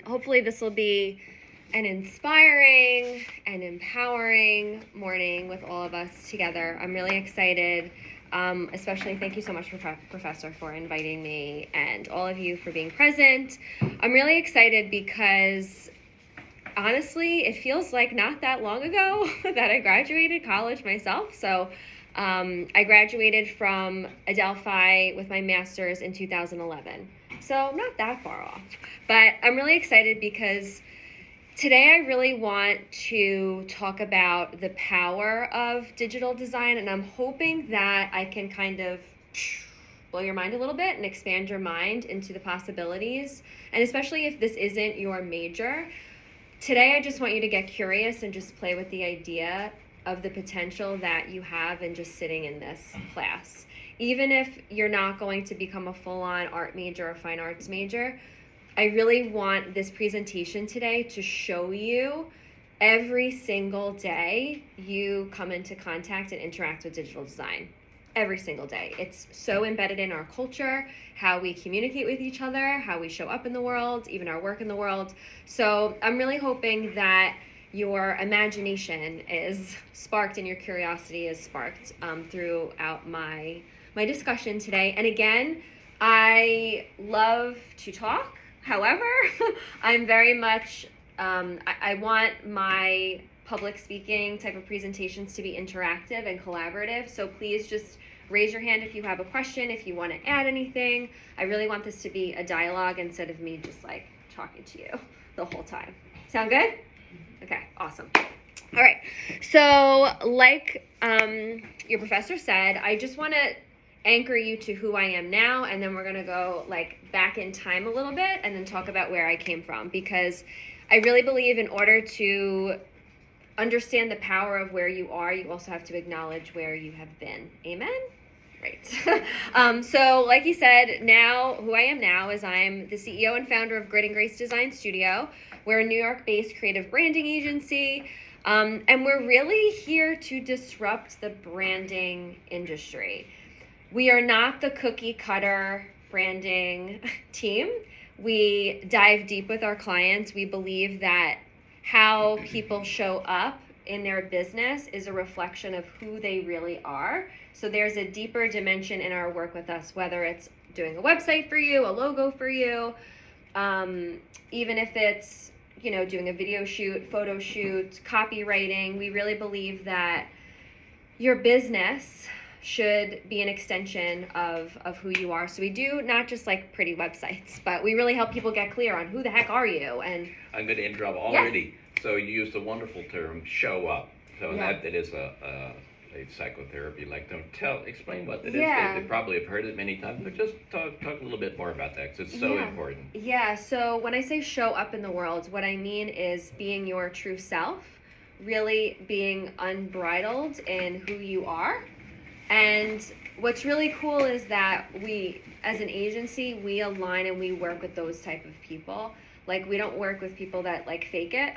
Hopefully this will be an inspiring and empowering morning with all of us together. I'm really excited. Especially thank you so much, Professor, for inviting me, and all of you for being present. I'm really excited because honestly, it feels like not that long ago that I graduated college myself. So I graduated from Adelphi with my master's in 2011. So not that far off. But I'm really excited because today I really want to talk about the power of digital design, and I'm hoping that I can kind of blow your mind a little bit and expand your mind into the possibilities. And especially if this isn't your major, today I just want you to get curious and just play with the idea of the potential that you have in just sitting in this class. Even if you're not going to become a full-on art major or fine arts major, I really want this presentation today to show you every single day you come into contact and interact with digital design. Every single day. It's so embedded in our culture, how we communicate with each other, how we show up in the world, even our work in the world. So I'm really hoping that your imagination is sparked and your curiosity is sparked throughout my discussion today. And again, I love to talk. However, I'm very much, I want my public speaking type of presentations to be interactive and collaborative. So please just raise your hand if you have a question, if you want to add anything. I really want this to be a dialogue instead of me just like talking to you the whole time. Sound good? Okay, awesome. All right, so like your professor said, I just want to anchor you to who I am now, and then we're going to go like back in time a little bit and then talk about where I came from, because I really believe in order to understand the power of where you are, you also have to acknowledge where you have been. Amen? Right. So like you said, now who I am now is I'm the CEO and founder of Grit and Grace Design Studio. We're a New York-based creative branding agency, and we're really here to disrupt the branding industry. We are not the cookie cutter branding team. We dive deep with our clients. We believe that how people show up in their business is a reflection of who they really are. So there's a deeper dimension in our work with us, whether it's doing a website for you, a logo for you, even if it's, doing a video shoot, photo shoot, copywriting. We really believe that your business should be an extension of who you are. So we do not just like pretty websites, but we really help people get clear on who the heck are you. And I'm going to interrupt already. Yes. So you used the wonderful term "show up." So that is a psychotherapy. Like, explain what it is. They probably have heard it many times, but just talk a little bit more about that, because it's so important. Yeah. So when I say show up in the world, what I mean is being your true self, really being unbridled in who you are. And what's really cool is that we, as an agency, we align and we work with those type of people. Like, we don't work with people that like fake it.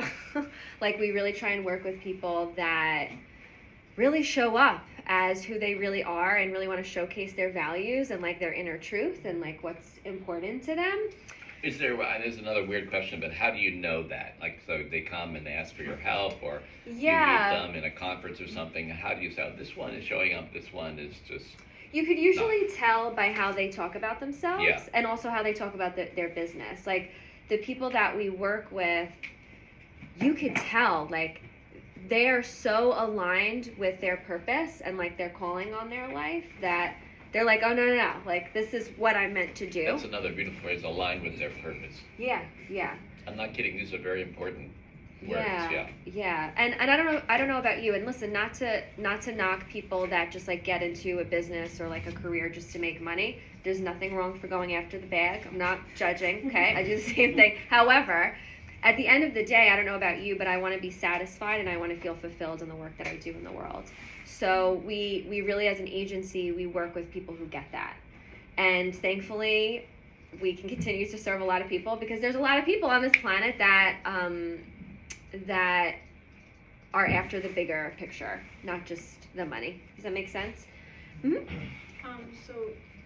Like, we really try and work with people that really show up as who they really are and really want to showcase their values and like their inner truth and like what's important to them. There's another weird question, but how do you know that? Like, so they come and they ask for your help, or you meet them in a conference or something. How do you say, this one is showing up, this one is just... You could usually tell by how they talk about themselves and also how they talk about their business. Like, the people that we work with, you could tell, like, they are so aligned with their purpose and like their calling on their life that they're like, oh, no. Like, this is what I'm meant to do. That's another beautiful phrase, aligned with their purpose. Yeah. I'm not kidding. These are very important words. Yeah. And I don't know about you. And listen, not to knock people that just like get into a business or like a career just to make money. There's nothing wrong for going after the bag. I'm not judging. Okay, I do the same thing. However, at the end of the day, I don't know about you, but I want to be satisfied and I want to feel fulfilled in the work that I do in the world. So we really, as an agency, we work with people who get that. And thankfully, we can continue to serve a lot of people, because there's a lot of people on this planet that that are after the bigger picture, not just the money. Does that make sense? Mm-hmm. So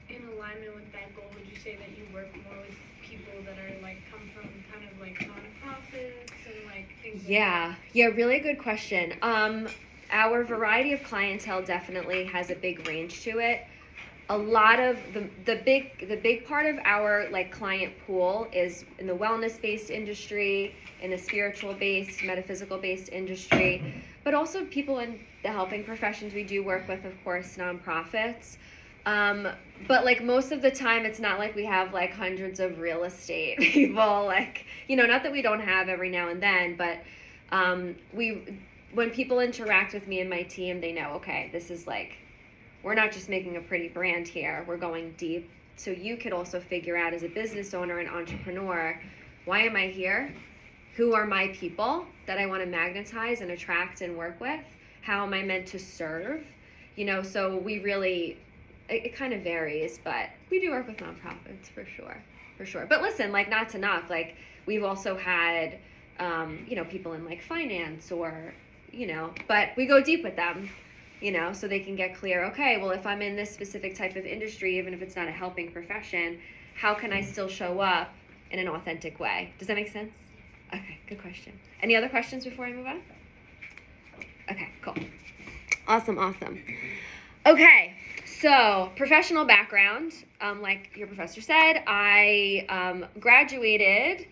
in alignment with that goal, would you say that you work more with people that are like come from kind of like nonprofits and like things Yeah, really good question. Our variety of clientele definitely has a big range to it. A lot of the big part of our like client pool is in the wellness based industry, in the spiritual based, metaphysical based industry, but also people in the helping professions. We do work with, of course, nonprofits. But like most of the time, it's not like we have like hundreds of real estate people, like, you know, not that we don't have every now and then, but when people interact with me and my team, they know, okay, this is like, we're not just making a pretty brand here, we're going deep. So you could also figure out as a business owner and entrepreneur, why am I here? Who are my people that I want to magnetize and attract and work with? How am I meant to serve? You know, so we really, it kind of varies, but we do work with nonprofits for sure. But listen, like not to knock, like we've also had, you know, people in like finance or, you know, but we go deep with them, you know, so they can get clear, okay, well, if I'm in this specific type of industry, even if it's not a helping profession, how can I still show up in an authentic way? Does that make sense? Okay, good question. Any other questions before I move on? Okay, cool. Awesome. Okay, so professional background, like your professor said, I graduated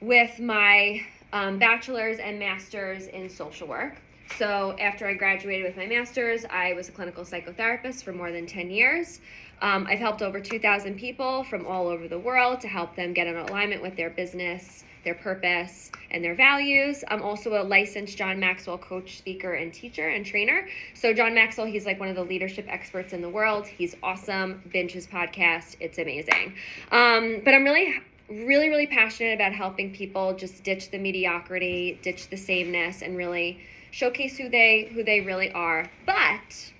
with my bachelor's and master's in social work. So after I graduated with my master's, I was a clinical psychotherapist for more than 10 years. I've helped over 2,000 people from all over the world to help them get in alignment with their business, their purpose, and their values. I'm also a licensed John Maxwell coach, speaker, and teacher and trainer. So John Maxwell, he's like one of the leadership experts in the world. He's awesome. Binge his podcast. It's amazing. But I'm really passionate about helping people just ditch the mediocrity, ditch the sameness, and really showcase who they really are. But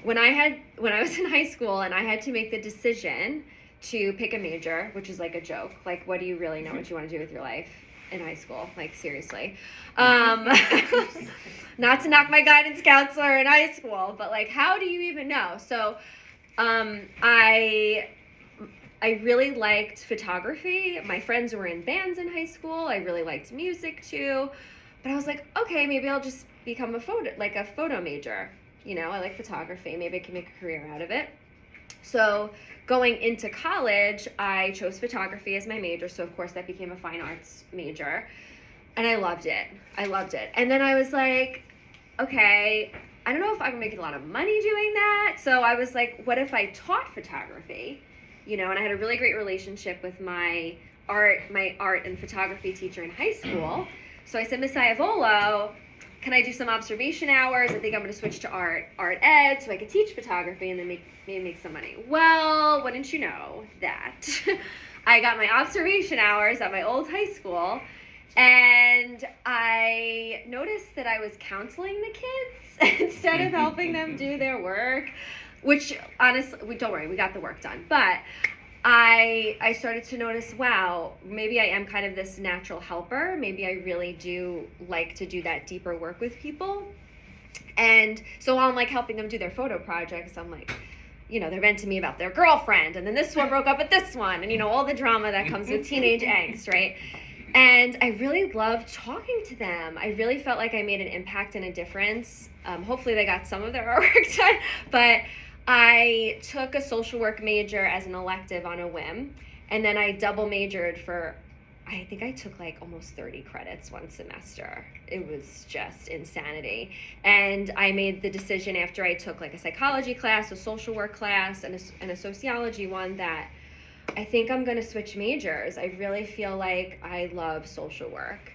when I was in high school and I had to make the decision to pick a major, which is like a joke, like what do you really know what you want to do with your life in high school? Like seriously. Not to knock my guidance counselor in high school, but like how do you even know? So I really liked photography. My friends were in bands in high school. I really liked music too. But I was like, okay, maybe I'll just become a photo major. You know, I like photography. Maybe I can make a career out of it. So going into college, I chose photography as my major. So of course that became a fine arts major. And I loved it. And then I was like, okay, I don't know if I can make a lot of money doing that. So I was like, what if I taught photography? You know, and I had a really great relationship with my art and photography teacher in high school. So I said, Miss Iavolo, can I do some observation hours? I think I'm going to switch to art ed so I could teach photography and then maybe make some money. Well, wouldn't you know that I got my observation hours at my old high school, and I noticed that I was counseling the kids instead of helping them do their work. Which, honestly, don't worry, we got the work done. But I started to notice, wow, maybe I am kind of this natural helper. Maybe I really do like to do that deeper work with people. And so while I'm like helping them do their photo projects, I'm like, you know, they're venting me about their girlfriend. And then this one broke up with this one. And, you know, all the drama that comes with teenage angst, right? And I really loved talking to them. I really felt like I made an impact and a difference. Hopefully they got some of their artwork done. But I took a social work major as an elective on a whim, and then I double majored for, I think I took like almost 30 credits one semester. It was just insanity. And I made the decision after I took like a psychology class, a social work class, and a sociology one that I think I'm going to switch majors. I really feel like I love social work.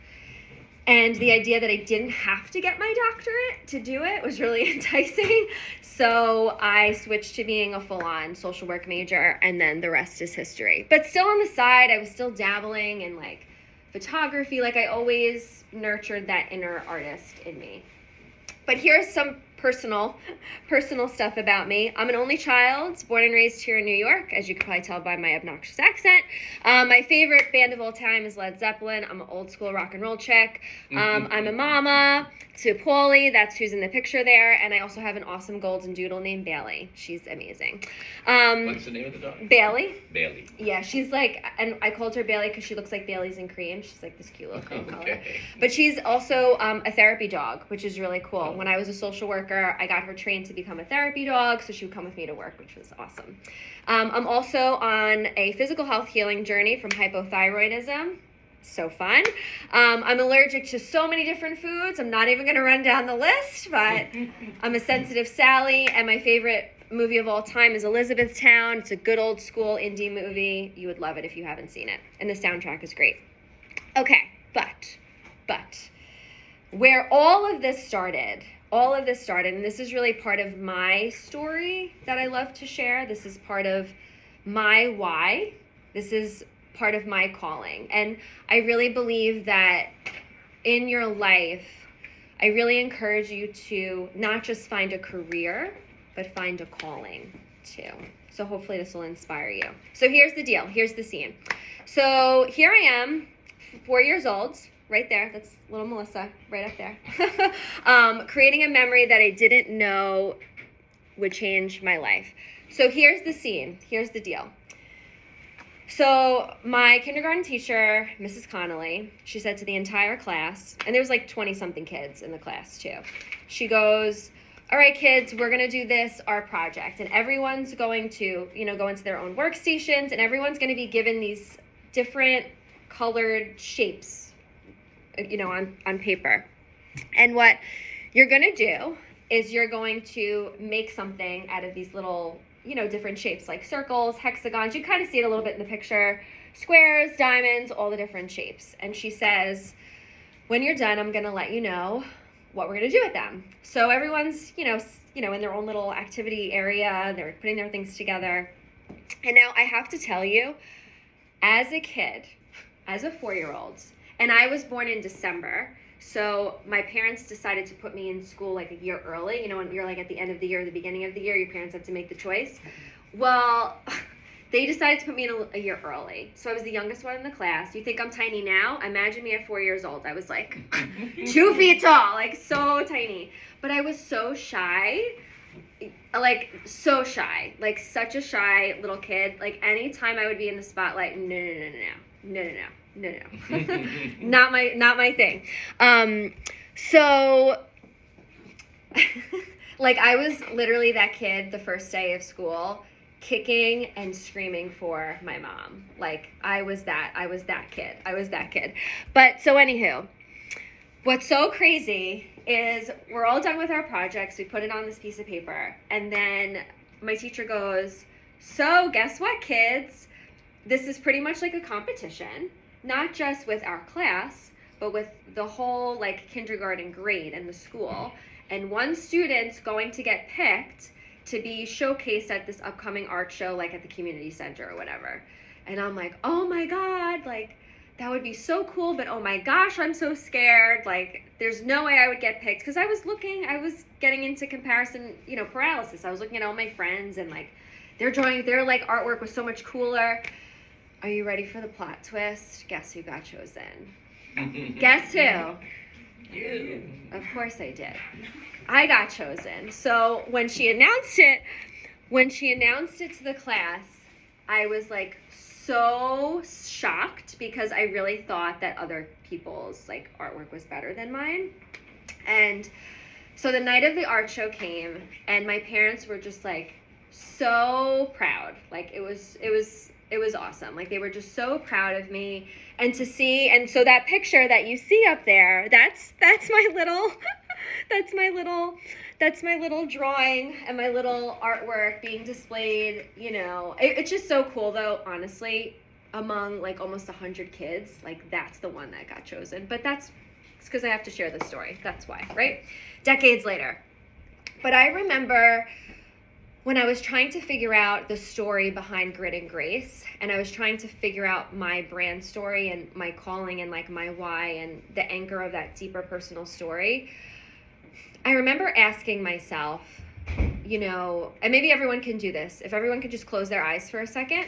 And the idea that I didn't have to get my doctorate to do it was really enticing. So I switched to being a full-on social work major, and then the rest is history. But still on the side, I was still dabbling in like photography. Like I always nurtured that inner artist in me. But here's some personal stuff about me. I'm an only child, born and raised here in New York, as you can probably tell by my obnoxious accent. My favorite band of all time is Led Zeppelin. I'm an old school rock and roll chick. I'm a mama to Paulie, that's who's in the picture there, and I also have an awesome golden doodle named Bailey. She's amazing. What's the name of the dog? Bailey. Bailey. Yeah, she's like, and I called her Bailey because she looks like Bailey's and cream. She's like this cute little cream color. Okay. But she's also a therapy dog, which is really cool. When I was a social worker, I got her trained to become a therapy dog, so she would come with me to work, which was awesome. I'm also on a physical health healing journey from hypothyroidism. So fun. I'm allergic to so many different foods. I'm not even going to run down the list, but I'm a sensitive Sally, and my favorite movie of all time is Elizabethtown. It's a good old school indie movie. You would love it if you haven't seen it, and the soundtrack is great. Okay, but where all of this started, and this is really part of my story that I love to share. This is part of my why. This is part of my calling. And I really believe that in your life, I really encourage you to not just find a career, but find a calling too. So hopefully this will inspire you. So here's the deal. Here's the scene. So here I am, 4 years old, right there. That's little Melissa right up there. Creating a memory that I didn't know would change my life. So here's the scene. Here's the deal. So my kindergarten teacher, Mrs. Connolly, she said to the entire class, and there was like 20-something kids in the class too. She goes, all right, kids, we're going to do this, our project. And everyone's going to, go into their own workstations, and everyone's going to be given these different colored shapes, on paper. And what you're going to do is you're going to make something out of these little different shapes, like circles, hexagons. You kind of see it a little bit in the picture. Squares, diamonds, all the different shapes. And she says, when you're done, I'm going to let you know what we're going to do with them. So everyone's, in their own little activity area. They're putting their things together. And now I have to tell you, as a kid, as a 4-year-old, and I was born in December, so my parents decided to put me in school like a year early. When you're like at the end of the year, the beginning of the year, your parents have to make the choice. Well, they decided to put me in a year early. So I was the youngest one in the class. You think I'm tiny now? Imagine me at 4 years old. I was like 2 feet tall, like so tiny. But I was so shy, like such a shy little kid. Like anytime I would be in the spotlight, no. not my thing. So like I was literally that kid the first day of school, kicking and screaming for my mom. Like I was that kid. But so anywho, what's so crazy is we're all done with our projects. We put it on this piece of paper, and then my teacher goes, so guess what, kids? This is pretty much like a competition. Not just with our class, but with the whole like kindergarten grade in the school. And one student's going to get picked to be showcased at this upcoming art show, like at the community center or whatever. And I'm like, oh my God, like that would be so cool, but oh my gosh, I'm so scared. Like there's no way I would get picked. Cause I was getting into comparison, paralysis. I was looking at all my friends and like their like artwork was so much cooler. Are you ready for the plot twist? Guess who got chosen? Guess who? You. Of course I did. I got chosen. So when she announced it to the class, I was like so shocked because I really thought that other people's like artwork was better than mine. And so the night of the art show came, and my parents were just like so proud. Like it was awesome. Like they were just so proud of me, and to see, and so that picture that you see up there, that's my little that's my little drawing and my little artwork being displayed. It's just so cool though, honestly, among like almost 100 kids, like that's the one that got chosen. But it's because I have to share this story. That's why, right? Decades later. But I remember when I was trying to figure out the story behind Grit and Grace, and I was trying to figure out my brand story and my calling and like my why and the anchor of that deeper personal story, I remember asking myself, you know, and maybe everyone can do this. If everyone could just close their eyes for a second.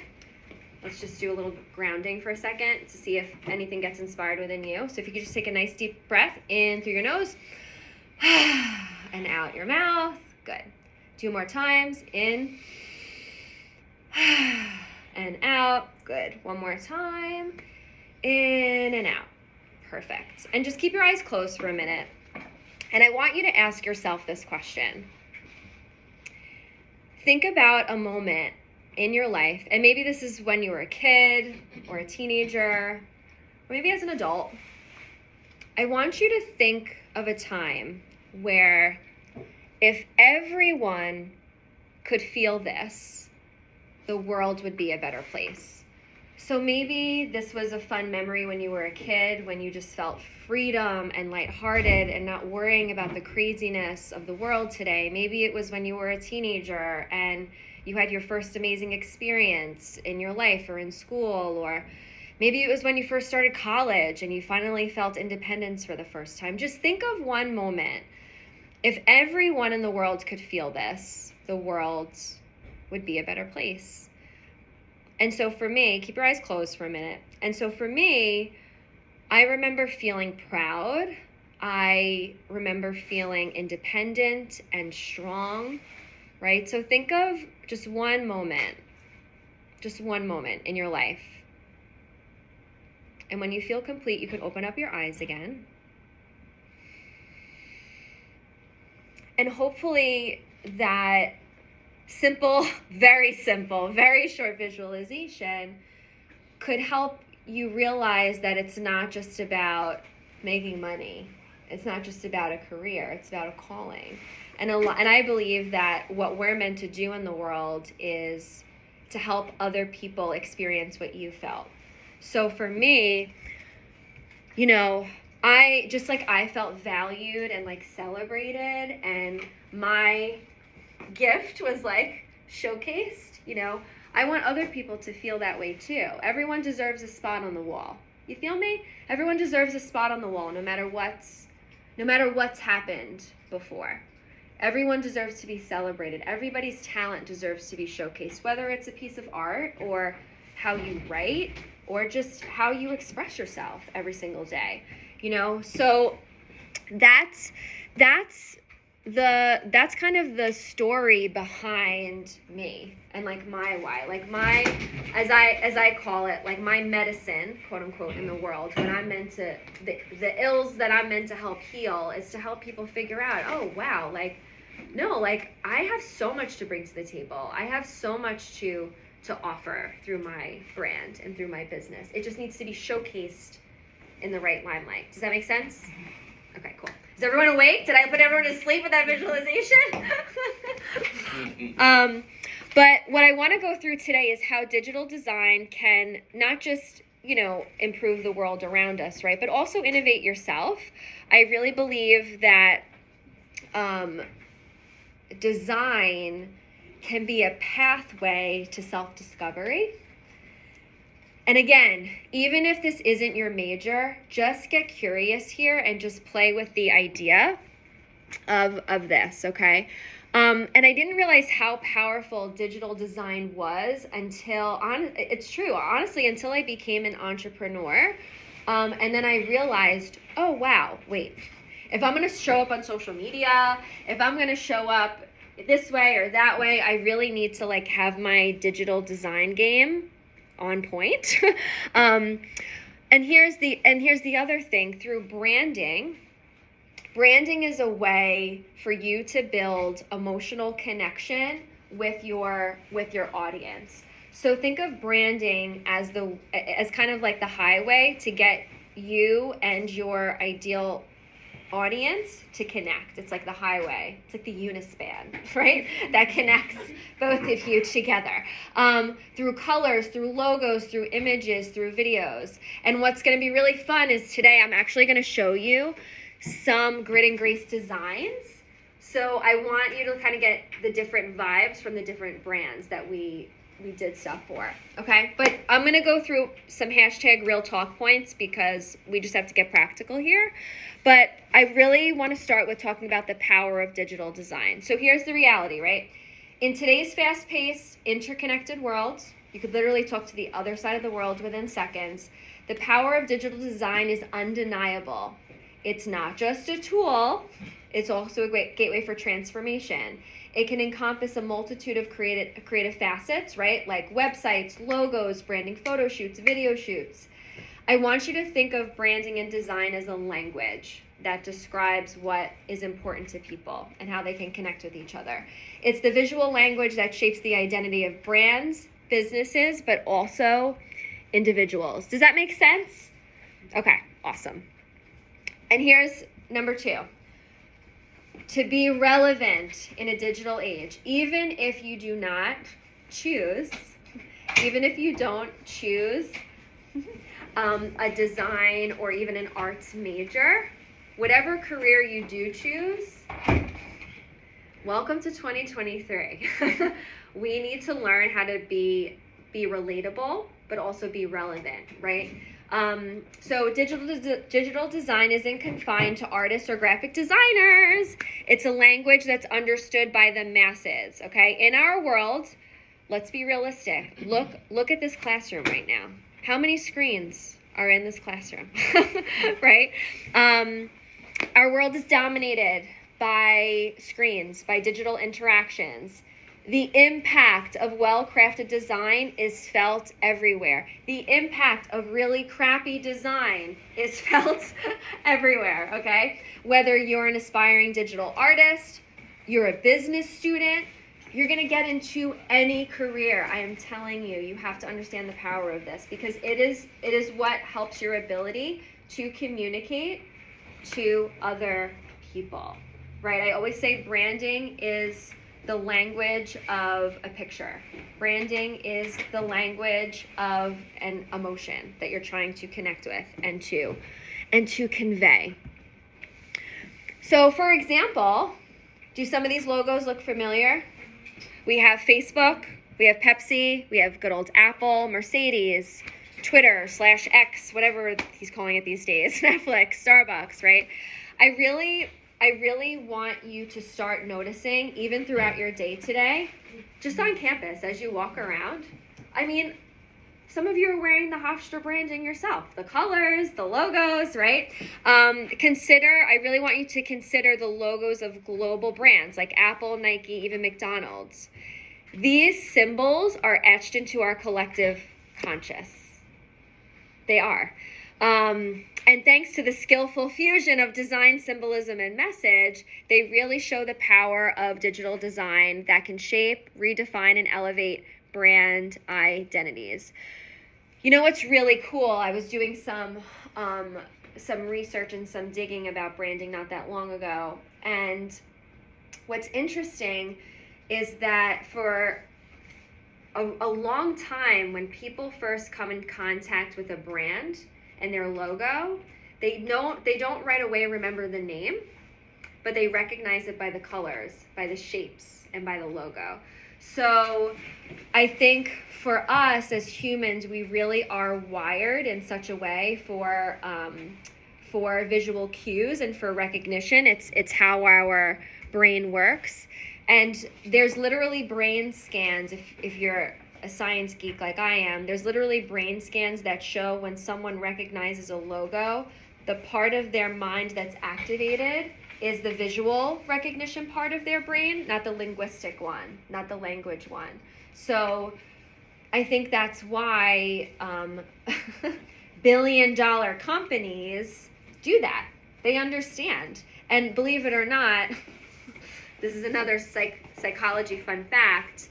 Let's just do a little grounding for a second to see if anything gets inspired within you. So if you could just take a nice deep breath in through your nose and out your mouth. Good. 2 more times. In and out. Good. 1 more time. In and out. Perfect. And just keep your eyes closed for a minute. And I want you to ask yourself this question. Think about a moment in your life, and maybe this is when you were a kid or a teenager, or maybe as an adult. I want you to think of a time where if everyone could feel this, the world would be a better place. So maybe this was a fun memory when you were a kid, when you just felt freedom and lighthearted and not worrying about the craziness of the world today. Maybe it was when you were a teenager and you had your first amazing experience in your life or in school, or maybe it was when you first started college and you finally felt independence for the first time. Just think of one moment. If everyone in the world could feel this, the world would be a better place. And so for me, keep your eyes closed for a minute. And so for me, I remember feeling proud. I remember feeling independent and strong, right? So think of just one moment in your life. And when you feel complete, you can open up your eyes again. And hopefully that simple, very short visualization could help you realize that it's not just about making money. It's not just about a career. It's about a calling. And I believe that what we're meant to do in the world is to help other people experience what you felt. So for me, you know, I felt valued and like celebrated, and my gift was like showcased, you know. I want other people to feel that way too. Everyone deserves a spot on the wall. You feel me? Everyone deserves a spot on the wall, no matter what's happened before. Everyone deserves to be celebrated. Everybody's talent deserves to be showcased, whether it's a piece of art or how you write or just how you express yourself every single day. You know, so that's kind of the story behind me and like my why, like my, as I call it, like my medicine, quote unquote, in the world. When I'm meant to, the ills that I'm meant to help heal is to help people figure out, oh wow, like, no, like I have so much to bring to the table. I have so much to offer through my brand and through my business. It just needs to be showcased in the right limelight. Does that make sense? Okay, cool. Is everyone awake? Did I put everyone to sleep with that visualization? But what I want to go through today is how digital design can not just, you know, improve the world around us, right? But also innovate yourself. I really believe that design can be a pathway to self-discovery. And again, even if this isn't your major, just get curious here and just play with the idea of this, okay? And I didn't realize how powerful digital design was until, it's true, honestly, until I became an entrepreneur. And then I realized, oh, wow, wait, if I'm going to show up on social media, if I'm going to show up this way or that way, I really need to like have my digital design game on point. And here's the other thing. Through branding is a way for you to build emotional connection with your audience. So think of branding as kind of like the highway to get you and your ideal audience to connect. It's like the highway. It's like the Unispan, right? That connects both of you together. Through colors, through logos, through images, through videos. And what's going to be really fun is today I'm actually going to show you some grit and grace designs. So I want you to kind of get the different vibes from the different brands that we we did stuff for, okay? But I'm going to go through some hashtag real talk points because we just have to get practical here. But I really want to start with talking about the power of digital design. So here's the reality, right? In today's fast-paced, interconnected world, you could literally talk to the other side of the world within seconds. The power of digital design is undeniable. It's not just a tool, it's also a great gateway for transformation. It can encompass a multitude of creative facets, right? Like websites, logos, branding photo shoots, video shoots. I want you to think of branding and design as a language that describes what is important to people and how they can connect with each other. It's the visual language that shapes the identity of brands, businesses, but also individuals. Does that make sense? Okay, awesome. And here's number 2. To be relevant in a digital age, even if you do not choose, even if you don't choose a design or even an arts major, whatever career you do choose, welcome to 2023. We need to learn how to be relatable, but also be relevant, right? So digital design isn't confined to artists or graphic designers. It's a language that's understood by the masses, okay? In our world, let's be realistic. Look at this classroom right now. How many screens are in this classroom, right? Our world is dominated by screens, by digital interactions. The impact of well-crafted design is felt everywhere. The impact of really crappy design is felt everywhere, okay? Whether you're an aspiring digital artist, you're a business student, you're going to get into any career. I am telling you, you have to understand the power of this because it is what helps your ability to communicate to other people, right? I always say branding is the language of a picture. Branding is the language of an emotion that you're trying to connect with and to convey. So for example, do some of these logos look familiar? We have Facebook, we have Pepsi, we have good old Apple, Mercedes, Twitter /X, whatever he's calling it these days, Netflix, Starbucks, right? I really want you to start noticing, even throughout your day today, just on campus as you walk around. I mean, some of you are wearing the Hofstra branding yourself, the colors, the logos, right? I really want you to consider the logos of global brands like Apple, Nike, even McDonald's. These symbols are etched into our collective conscious. They are. And thanks to the skillful fusion of design, symbolism, and message, they really show the power of digital design that can shape, redefine, and elevate brand identities. You know what's really cool? I was doing some research and some digging about branding not that long ago. And what's interesting is that for a long time, when people first come in contact with a brand and their logo, they don't right away remember the name, but they recognize it by the colors, by the shapes, and by the logo. So I think for us as humans, we really are wired in such a way for visual cues and for recognition. It's how our brain works. And there's literally brain scans, if you're a science geek like I am, there's literally brain scans that show when someone recognizes a logo, the part of their mind that's activated is the visual recognition part of their brain, not the linguistic one, not the language one. So I think that's why billion-dollar companies do that. They understand. And believe it or not, this is another psychology fun fact,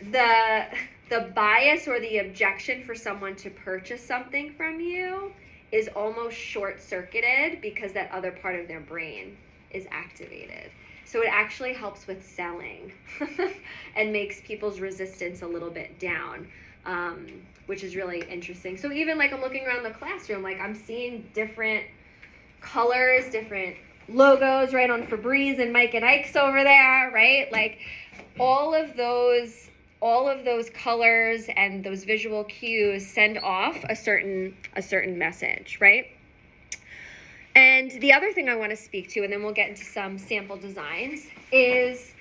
the bias or the objection for someone to purchase something from you is almost short-circuited because that other part of their brain is activated. So it actually helps with selling and makes people's resistance a little bit down, which is really interesting. So even like I'm looking around the classroom, like I'm seeing different colors, different logos, right, on Febreze and Mike and Ike's over there, right? Like all of those all of those colors and those visual cues send off a certain message, right? And the other thing I want to speak to, and then we'll get into some sample designs, is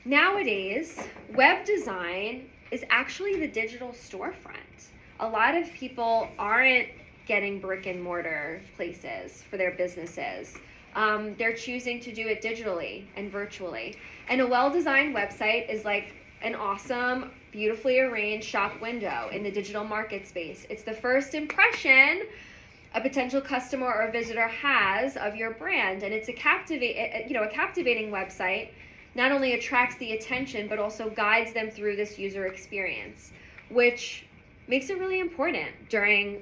nowadays web design is actually the digital storefront. A lot of people aren't getting brick and mortar places for their businesses. They're choosing to do it digitally and virtually. And a well-designed website is like an awesome, beautifully arranged shop window in the digital market space. It's the first impression a potential customer or visitor has of your brand, and it's a captivating website. Not only attracts the attention, but also guides them through this user experience, which makes it really important during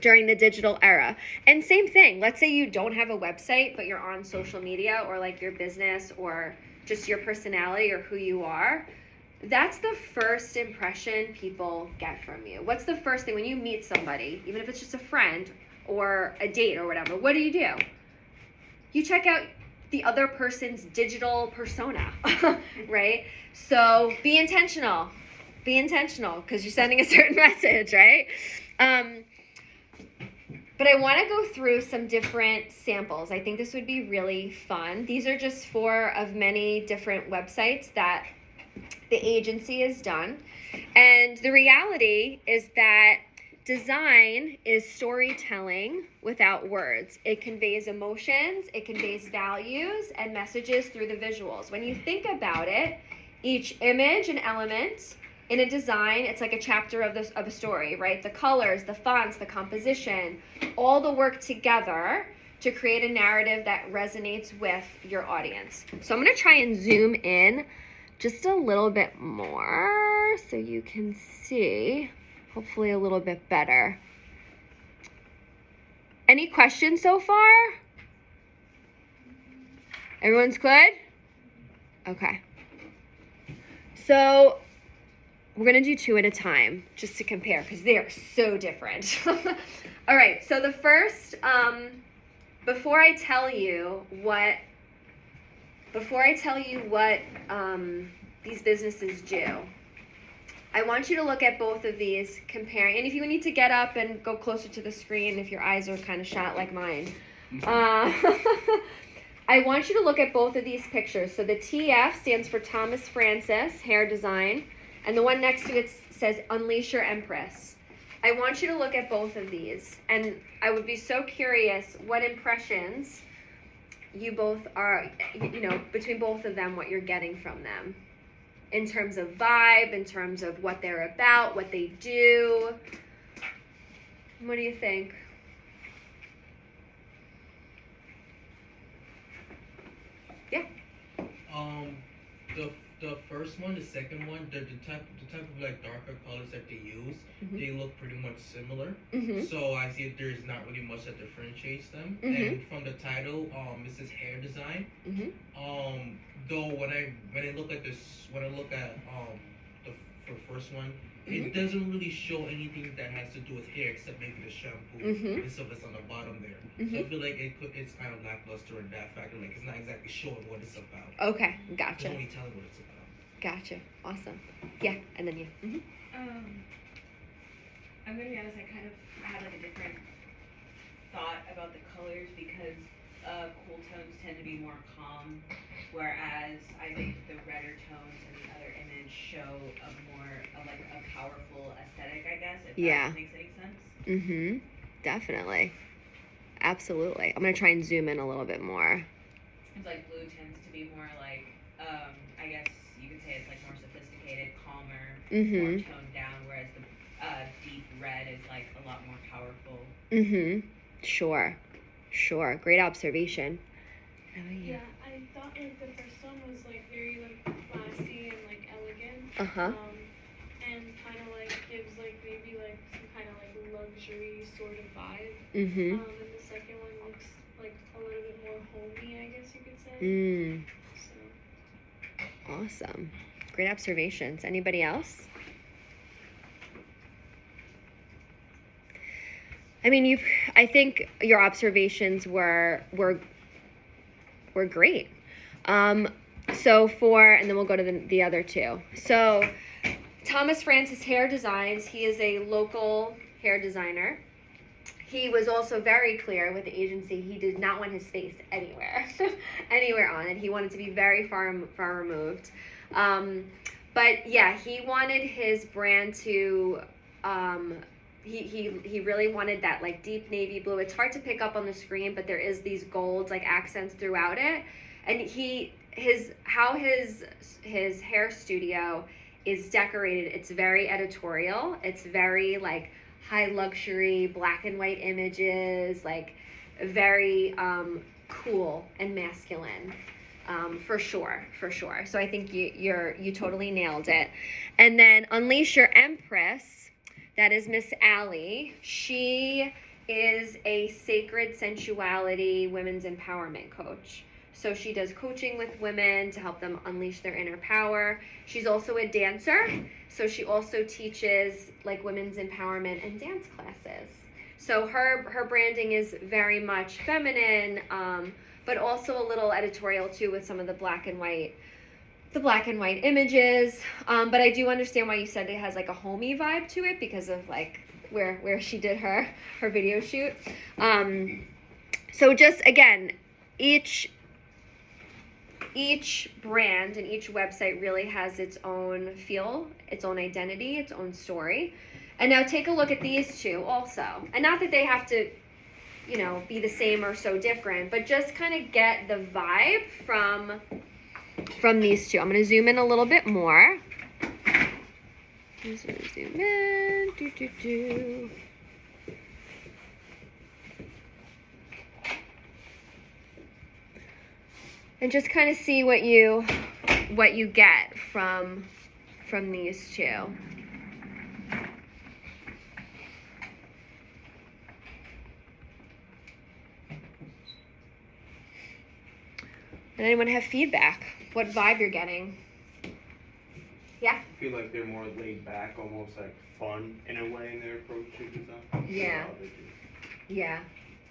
the digital era. And same thing, let's say you don't have a website, but you're on social media, or like your business or just your personality or who you are. That's the first impression people get from you. What's the first thing when you meet somebody, even if it's just a friend or a date or whatever, what do? You check out the other person's digital persona, right? So be intentional because you're sending a certain message, right? But I want to go through some different samples. I think this would be really fun. These are just 4 of many different websites that the agency has done. And the reality is that design is storytelling without words. It conveys emotions, it conveys values and messages through the visuals. When you think about it, each image and element in a design, it's like a chapter of a story, right? The colors, the fonts, the composition, all the work together to create a narrative that resonates with your audience. So I'm going to try and zoom in just a little bit more so you can see, hopefully a little bit better. Any questions so far? Everyone's good? Okay. So we're going to do 2 at a time just to compare because they are so different. All right, so the first, before I tell you what these businesses do, I want you to look at both of these, comparing. And if you need to get up and go closer to the screen, if your eyes are kind of shot like mine, I want you to look at both of these pictures. So the TF stands for Thomas Francis Hair Design, and the one next to it says Unleash Your Empress. I want you to look at both of these, and I would be so curious what impressions you both are, between both of them, what you're getting from them in terms of vibe, in terms of what they're about, what they do. What do you think? Yeah. The first one, the second one, the type of like darker colors that they use, they look pretty much similar. So I see there's not really much that differentiates them. And from the title, it says hair design. Though when I look at the first one, it doesn't really show anything that has to do with hair except maybe the shampoo and stuff that's on the bottom there. So I feel like it's kind of lackluster in that factor. Like it's not exactly showing what it's about. Okay, gotcha. It's only telling what it's about. Gotcha. Awesome. Yeah, and then you. I'm gonna be honest. I kind of had like a different thought about the colors because cool tones tend to be more calm, whereas I think the redder tones in the other image show a powerful aesthetic, I guess, if that makes any sense. Definitely. Absolutely. I'm gonna try and zoom in a little bit more. It's like blue tends to be more like, I guess you could say it's like more sophisticated, calmer, more toned down, whereas the deep red is like a lot more powerful. Sure. Great observation. Yeah, I thought like the first one was like very like classy and like elegant. And kind of like gives like maybe like some kind of like luxury sort of vibe. And the second one looks like a little bit more homey, I guess you could say. So. Awesome. Great observations. Anybody else? I mean, I think your observations were great. and then we'll go to the other two. So Thomas Francis Hair Designs, he is a local hair designer. He was also very clear with the agency, he did not want his face anywhere, anywhere on it. He wanted to be very far removed. But yeah, he wanted his brand to, he really wanted that like deep navy blue. It's hard to pick up on the screen, but there is these gold like accents throughout it. And his hair studio is decorated, it's very editorial. It's very like high luxury, black and white images, like very cool and masculine. For sure. So I think you totally nailed it. And then Unleash Your Empress, that is Miss Allie. She is a sacred sensuality women's empowerment coach. So she does coaching with women to help them unleash their inner power. She's also a dancer. So she also teaches like women's empowerment and dance classes. So her branding is very much feminine, but also a little editorial too with some of the black and white images. But I do understand why you said it has like a homey vibe to it because of like where she did her video shoot. So just again, each brand and each website really has its own feel, its own identity, its own story. And now take a look at these two also. And not that they have to, be the same or so different, but just kind of get the vibe from these two. I'm going to zoom in a little bit more. I'm just going to zoom in. And just kind of see what you get from these two. And anyone have feedback? What vibe you're getting? Yeah? I feel like they're more laid back, almost like fun in a way in their approach to design. Yeah. Yeah,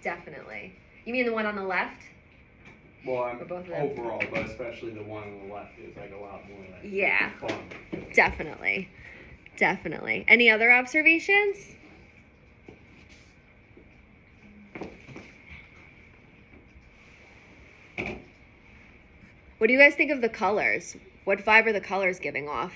definitely. You mean the one on the left? Well, I'm Or both of them? overall, but especially the one on the left is like a lot more like Yeah. fun. Definitely. Any other observations? What do you guys think of the colors? What vibe are the colors giving off?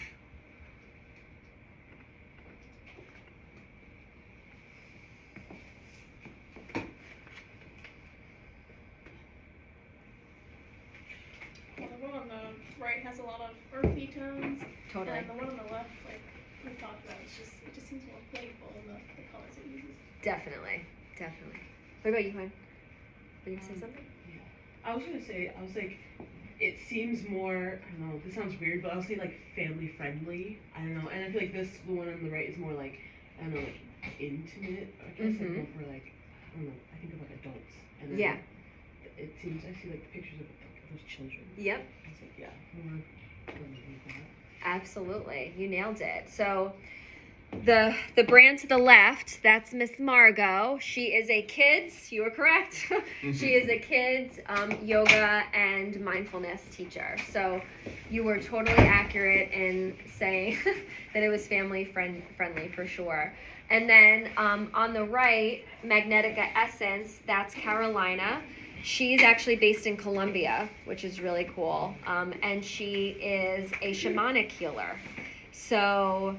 Well, the one on the right has a lot of earthy tones. Totally. And the one on the left, like we talked about, it just seems more playful in the colors it uses. Definitely. What about you, Juan? Were you gonna say something? I was like, it seems more, I don't know, this sounds weird, but I would say like family friendly. I don't know, and I feel like the one on the right is more like, I don't know, like intimate. I guess like more for like, I don't know, I think of like adults. And then Yeah. It seems, I see like the pictures of like, those children. Yep. It's like, yeah, more friendly like that. Absolutely. You nailed it. So the brand to the left, that's Miss Margot. She is a kids, you were correct. She is a kids yoga and mindfulness teacher. So you were totally accurate in saying that it was family friendly for sure. And then on the right, Magnetica Essence, that's Carolina. She's actually based in Colombia, which is really cool. And she is a shamanic healer. So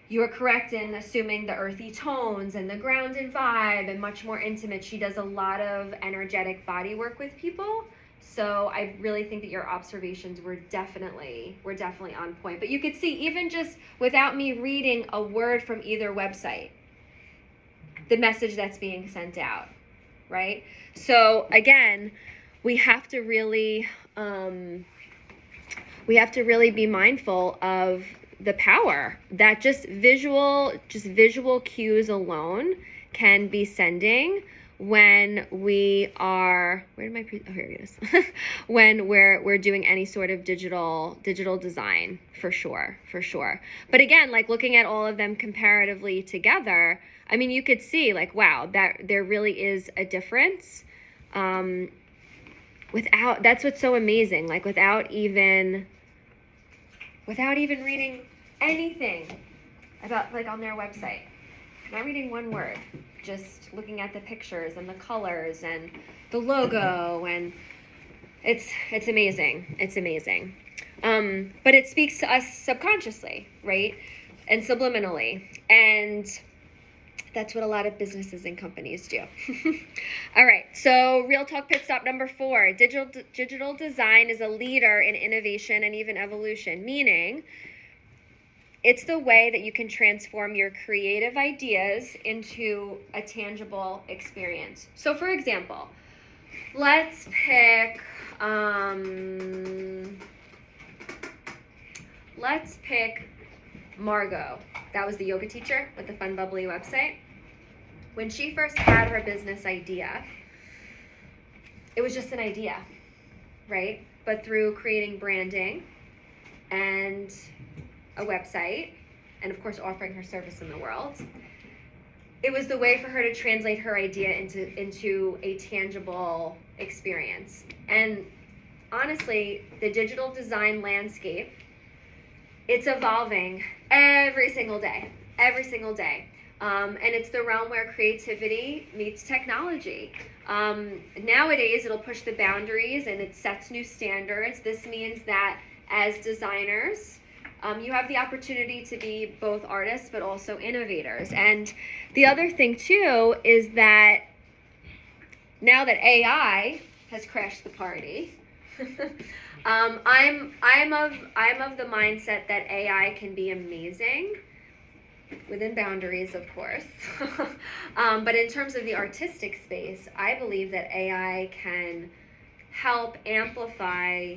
you are correct in assuming the earthy tones and the grounded vibe and much more intimate. She does a lot of energetic body work with people. So I really think that your observations were definitely on point. But you could see, even just without me reading a word from either website, the message that's being sent out, right? So again, we have to really be mindful of the power that just visual cues alone can be sending when we are, here it is. When we're doing any sort of digital design, for sure. But again, like looking at all of them comparatively together, I mean, you could see like, wow, that there really is a difference. that's what's so amazing. Like without even reading anything about, like, on their website, not reading one word, just looking at the pictures and the colors and the logo, and it's amazing. It's amazing. But it speaks to us subconsciously, right? And subliminally. And that's what a lot of businesses and companies do. All right, so Real Talk Pit Stop number 4. Digital design is a leader in innovation and even evolution, meaning it's the way that you can transform your creative ideas into a tangible experience. So for example, let's pick Margot. That was the yoga teacher with the Fun Bubbly website. When she first had her business idea, it was just an idea, right? But through creating branding and a website, and of course offering her service in the world, it was the way for her to translate her idea into a tangible experience. And honestly, the digital design landscape, it's evolving every single day. And it's the realm where creativity meets technology. Nowadays, it'll push the boundaries and it sets new standards. This means that as designers, you have the opportunity to be both artists but also innovators. And the other thing too is that now that AI has crashed the party, I'm of the mindset that AI can be amazing within boundaries, of course. But in terms of the artistic space, I believe that AI can help amplify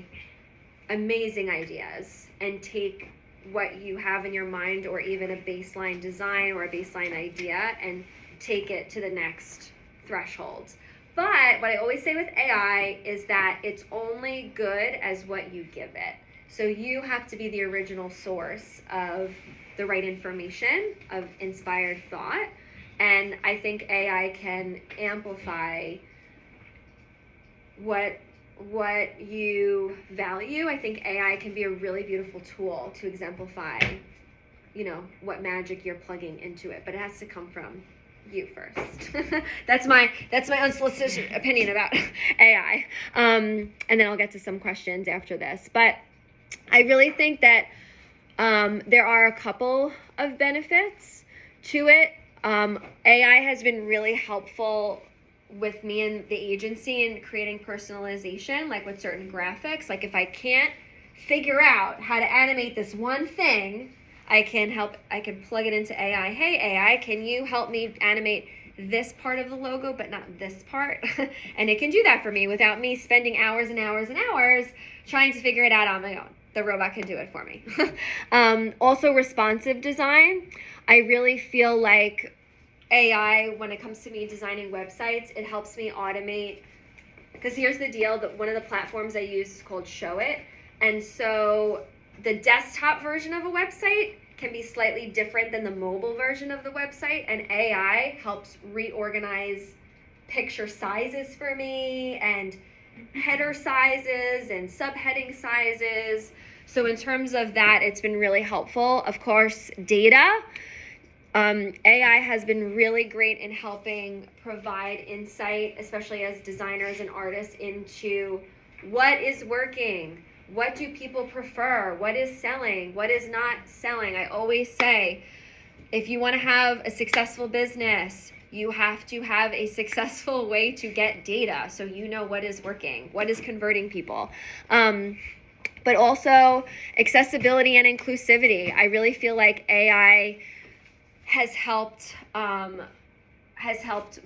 amazing ideas and take what you have in your mind, or even a baseline design or a baseline idea, and take it to the next threshold. But what I always say with AI is that it's only good as what you give it. So you have to be the original source of the right information, of inspired thought. And I think AI can amplify what you value. I think AI can be a really beautiful tool to exemplify, what magic you're plugging into it. But it has to come from you first. That's my unsolicited opinion about AI. And then I'll get to some questions after this. But I really think that there are a couple of benefits to it. AI has been really helpful with me and the agency in creating personalization, like with certain graphics. Like if I can't figure out how to animate this one thing, I can plug it into AI. Hey, AI, can you help me animate this part of the logo, but not this part? And it can do that for me without me spending hours and hours and hours trying to figure it out on my own. The robot can do it for me. Also, responsive design. I really feel like AI, when it comes to me designing websites, it helps me automate. Because here's the deal, that one of the platforms I use is called Show It. And so the desktop version of a website can be slightly different than the mobile version of the website, and AI helps reorganize picture sizes for me, and header sizes and subheading sizes. So in terms of that, it's been really helpful. Of course, data. AI has been really great in helping provide insight, especially as designers and artists, into what is working. What do people prefer? What is selling? What is not selling? I always say, if you want to have a successful business, you have to have a successful way to get data so you know what is working, what is converting people. But also accessibility and inclusivity. I really feel like AI has helped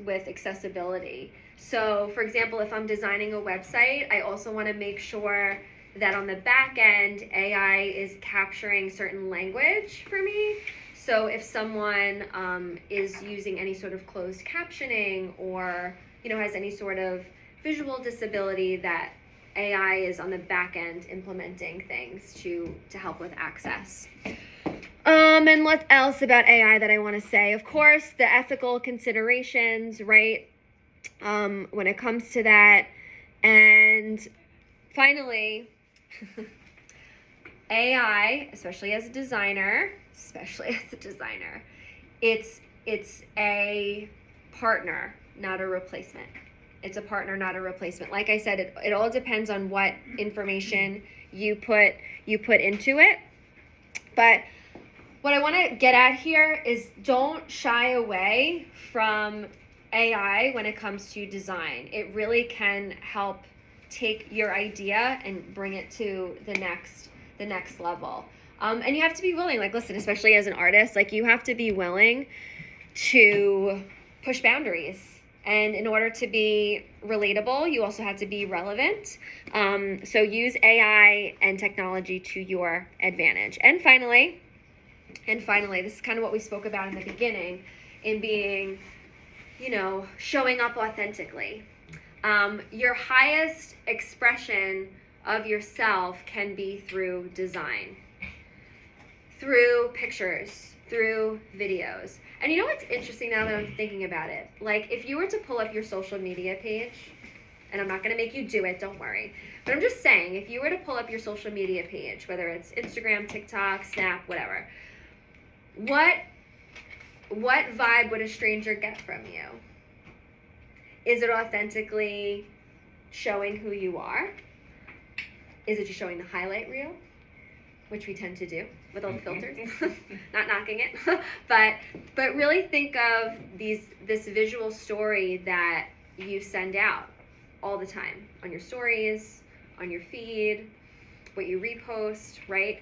with accessibility. So, for example, if I'm designing a website, I also want to make sure that on the back end, AI is capturing certain language for me. So if someone is using any sort of closed captioning, or has any sort of visual disability, that AI is on the back end implementing things to help with access. And what else about AI that I want to say? Of course, the ethical considerations, right? When it comes to that. And finally, AI, especially as a designer, it's a partner, not a replacement. It's a partner, not a replacement. Like I said, it all depends on what information you put into it. But what I want to get at here is don't shy away from AI when it comes to design. It really can help take your idea and bring it to the next level. And you have to be willing, like, listen, especially as an artist, like, you have to be willing to push boundaries. And in order to be relatable, you also have to be relevant. So use AI and technology to your advantage. And finally, this is kind of what we spoke about in the beginning, in being, showing up authentically. Your highest expression of yourself can be through design, through pictures, through videos. And you know what's interesting now that I'm thinking about it? Like, if you were to pull up your social media page, and I'm not going to make you do it, don't worry, but I'm just saying, if you were to pull up your social media page, whether it's Instagram, TikTok, Snap, whatever, what vibe would a stranger get from you? Is it authentically showing who you are? Is it just showing the highlight reel, which we tend to do with all the filters? Not knocking it, but really think of this visual story that you send out all the time on your stories, on your feed, what you repost, right?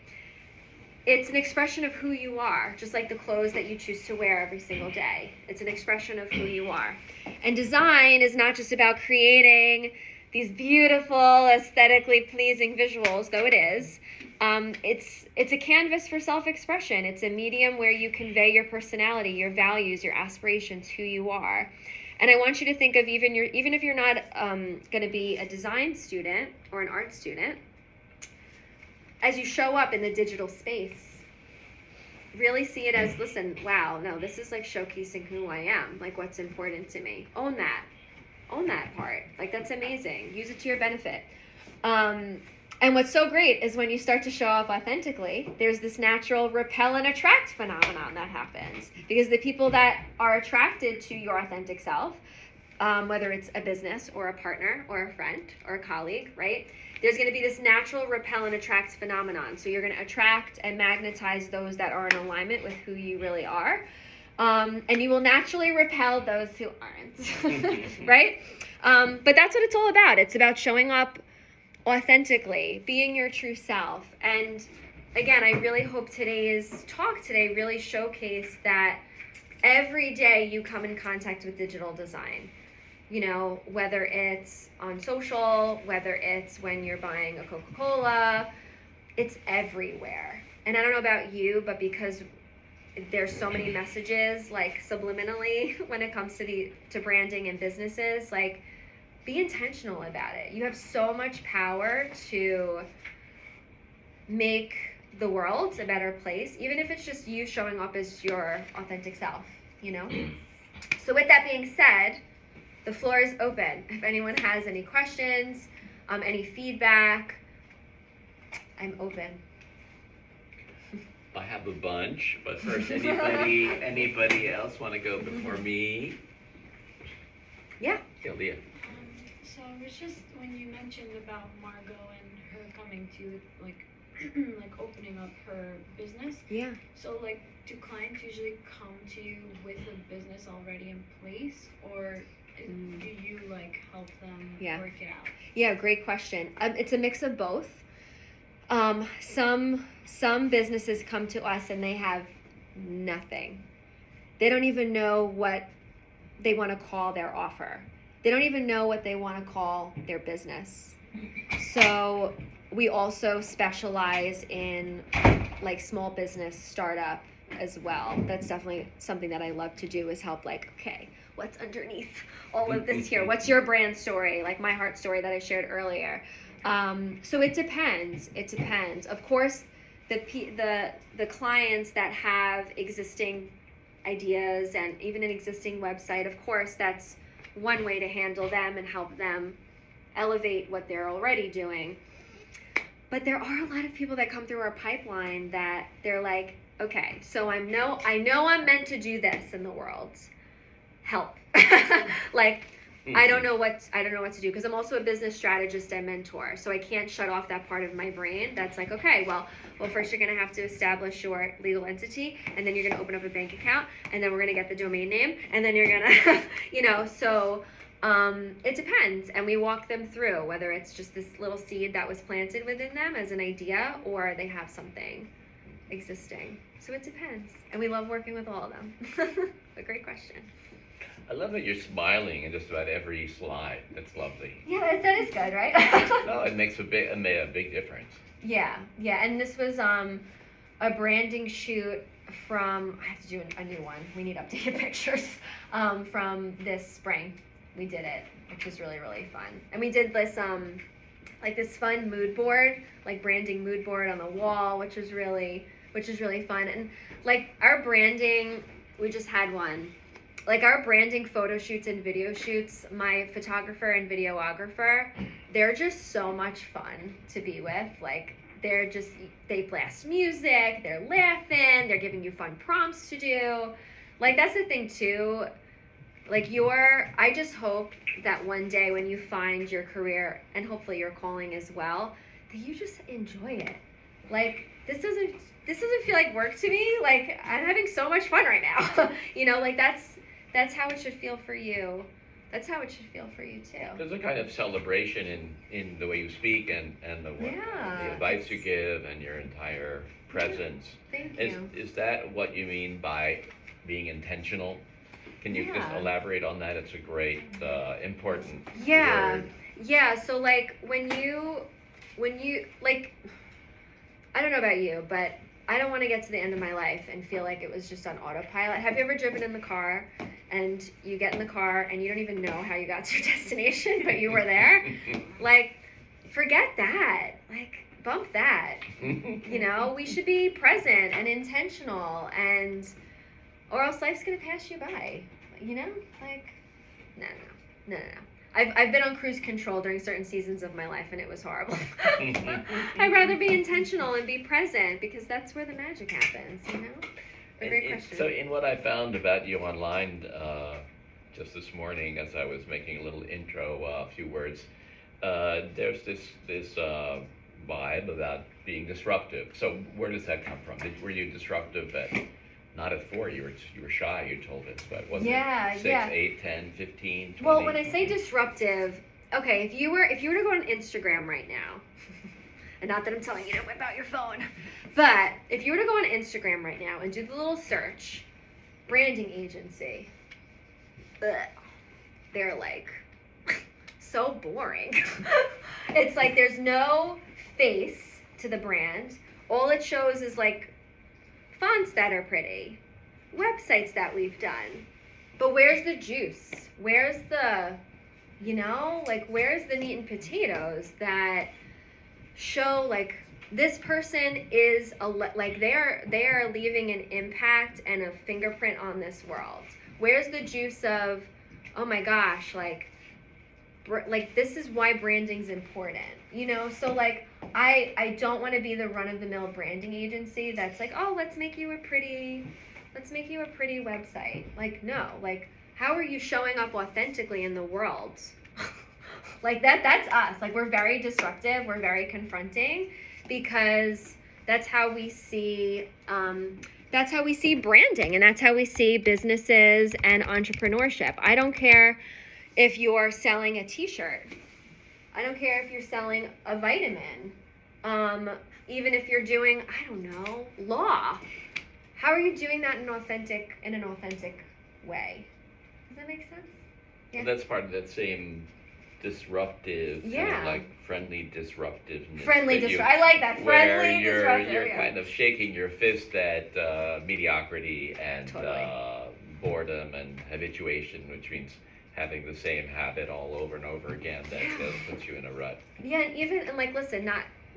It's an expression of who you are, just like the clothes that you choose to wear every single day. It's an expression of who you are. And design is not just about creating these beautiful, aesthetically pleasing visuals, though it is. It's a canvas for self-expression. It's a medium where you convey your personality, your values, your aspirations, who you are. And I want you to think of even if you're not going to be a design student or an art student, as you show up in the digital space, really see it as, listen, wow, no, this is like showcasing who I am, like what's important to me. Own that part. Like, that's amazing. Use it to your benefit. And what's so great is when you start to show up authentically, there's this natural repel and attract phenomenon that happens. Because the people that are attracted to your authentic self, whether it's a business or a partner or a friend or a colleague, right? There's going to be this natural repel and attract phenomenon. So you're going to attract and magnetize those that are in alignment with who you really are. And you will naturally repel those who aren't, right? But that's what it's all about. It's about showing up authentically, being your true self. And again, I really hope today's talk today really showcased that every day you come in contact with digital design. Whether it's on social, whether it's when you're buying a Coca-Cola, it's everywhere. And I don't know about you, but because there's so many messages, like, subliminally when it comes to branding and businesses, like, be intentional about it. You have so much power to make the world a better place, even if it's just you showing up as your authentic self, So with that being said, the floor is open. If anyone has any questions, any feedback, I'm open. I have a bunch, but first, anybody else want to go before me? Yeah. Ilya. So it was just when you mentioned about Margot and her coming to like opening up her business. Yeah. So like, do clients usually come to you with a business already in place, or do you like help them work it out? Yeah, great question. It's a mix of both. Some businesses come to us and they have nothing. They don't even know what they want to call their offer. They don't even know what they want to call their business. So we also specialize in like small business startup as well. That's definitely something that I love to do, is help, like, okay, what's underneath all of this here? What's your brand story? Like my heart story that I shared earlier. So it depends. It depends. Of course, the clients that have existing ideas and even an existing website, of course, that's one way to handle them and help them elevate what they're already doing. But there are a lot of people that come through our pipeline that they're like, okay, so I know I'm meant to do this in the world. Help. Like, I don't know what to do, because I'm also a business strategist and mentor. So I can't shut off that part of my brain that's like, okay, well, first you're going to have to establish your legal entity, and then you're going to open up a bank account, and then we're going to get the domain name, and then you're going to, so it depends. And we walk them through whether it's just this little seed that was planted within them as an idea, or they have something existing. So it depends. And we love working with all of them. A great question. I love that you're smiling in just about every slide. That's lovely. Yeah, that is good, right? No, it made a big difference. Yeah. And this was a branding shoot from, I have to do a new one. We need updated pictures from this spring. We did it, which was really, really fun. And we did this this fun mood board, like branding mood board on the wall, which is really fun. And like our branding, we just had one. Like our branding photo shoots and video shoots, my photographer and videographer, they're just so much fun to be with. Like they blast music, they're laughing, they're giving you fun prompts to do. Like that's the thing too. Like I just hope that one day when you find your career, and hopefully your calling as well, that you just enjoy it. Like this doesn't feel like work to me. Like I'm having so much fun right now. Like that's how it should feel for you. That's how it should feel for you too. There's a kind of celebration in the way you speak and the advice you give and your entire presence. Thank you. Is that what you mean by being intentional? Can you just elaborate on that? It's a great, important word. Yeah. So like when you like, I don't know about you, but I don't want to get to the end of my life and feel like it was just on autopilot. Have you ever driven in the car and you get in the car and you don't even know how you got to your destination, but you were there? Like, forget that. Like, bump that. We should be present and intentional, or else life's going to pass you by. Like, no. I've been on cruise control during certain seasons of my life, and it was horrible. I'd rather be intentional and be present, because that's where the magic happens, A great question. So in what I found about you online just this morning, as I was making a little intro, a few words, there's this vibe about being disruptive. So where does that come from? Were you disruptive not at 4, you were shy, you told us, but was it 6, 8, 10, 15, 20? Well, when I say disruptive, okay, if you were to go on Instagram right now, and not that I'm telling you to whip out your phone, but if you were to go on Instagram right now and do the little search, branding agency, they're like so boring. It's like there's no face to the brand. All it shows is like fonts that are pretty, websites that we've done, but where's the juice? Where's the, where's the meat and potatoes that show like this person is they are leaving an impact and a fingerprint on this world? Where's the juice of, oh my gosh, like this is why branding's important, So like I don't want to be the run-of-the-mill branding agency that's like, oh, let's make you a pretty website. Like, no, like how are you showing up authentically in the world? Like that's us. Like we're very disruptive, we're very confronting, because that's how we see branding, and that's how we see businesses and entrepreneurship. I don't care if you're selling a t-shirt. I don't care if you're selling a vitamin. Even if you're doing, I don't know, law. How are you doing that in an authentic way? Does that make sense? Yeah. Well, that's part of that same disruptive, kind of like friendly disruptiveness. I like that. Friendly disruptive. You're kind of shaking your fist at mediocrity and boredom and habituation, which means having the same habit all over and over again that puts you in a rut. Yeah, and listen,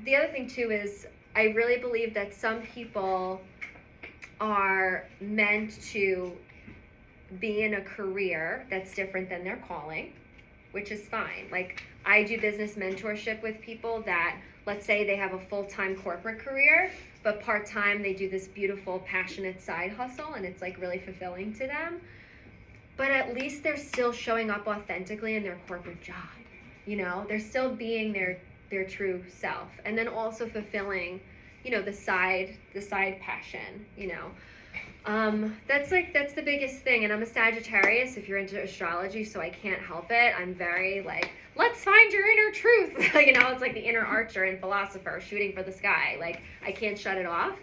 the other thing too is I really believe that some people are meant to be in a career that's different than their calling. which is fine. Like, I do business mentorship with people that, let's say they have a full-time corporate career, but part-time they do this beautiful, passionate side hustle, and it's like really fulfilling to them. But at least they're still showing up authentically in their corporate job. You know, they're still being their true self, and then also fulfilling, you know, the side passion, you know. That's the biggest thing. And I'm a Sagittarius, if you're into astrology, so I can't help it. I'm very like, let's find your inner truth. You know, it's like the inner archer and philosopher shooting for the sky. Like, I can't shut it off.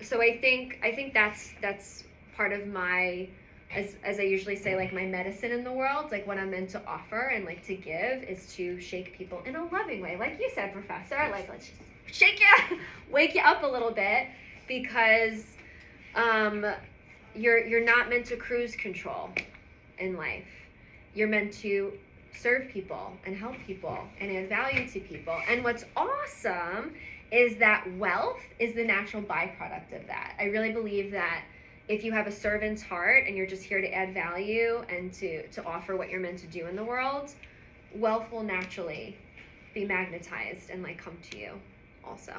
So I think that's part of my, as I usually say, like, my medicine in the world, like what I'm meant to offer and like to give is to shake people in a loving way. Like you said, Professor, like, let's just shake you, wake you up a little bit, because you're not meant to cruise control in life. You're meant to serve people and help people and add value to people. And what's awesome is that wealth is the natural byproduct of that. I really believe that if you have a servant's heart and you're just here to add value and to offer what you're meant to do in the world, wealth will naturally be magnetized and like come to you also.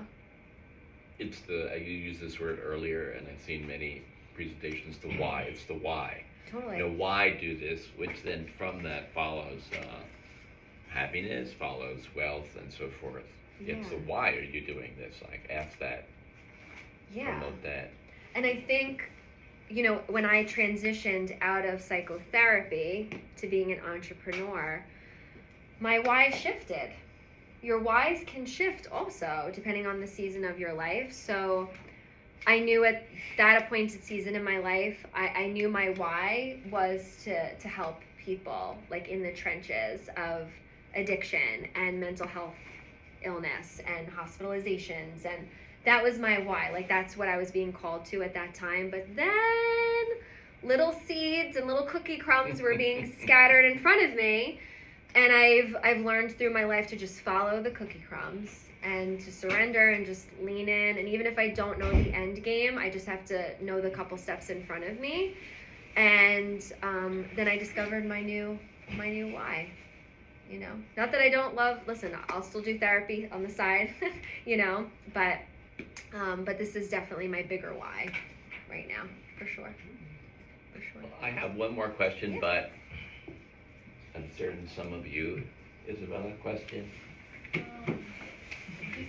It's you used this word earlier, and I've seen many presentations, the why. It's the why. Totally. You know, why do this, which then from that follows happiness, follows wealth, and so forth. It's the why are you doing this? Like, ask that. Yeah. Promote that. And I think, you know, when I transitioned out of psychotherapy to being an entrepreneur, my why shifted. Your whys can shift also, depending on the season of your life. So I knew at that appointed season in my life, I knew my why was to help people, like in the trenches of addiction and mental health illness and hospitalizations. And that was my why. Like, that's what I was being called to at that time. But then little seeds and little cookie crumbs were being scattered in front of me. And I've learned through my life to just follow the cookie crumbs and to surrender and just lean in. And even if I don't know the end game, I just have to know the couple steps in front of me. And then I discovered my new why. You know, not that I don't listen, I'll still do therapy on the side, you know, but this is definitely my bigger why right now, for sure. I have one more question, but I'm certain some of you, Isabella, question? You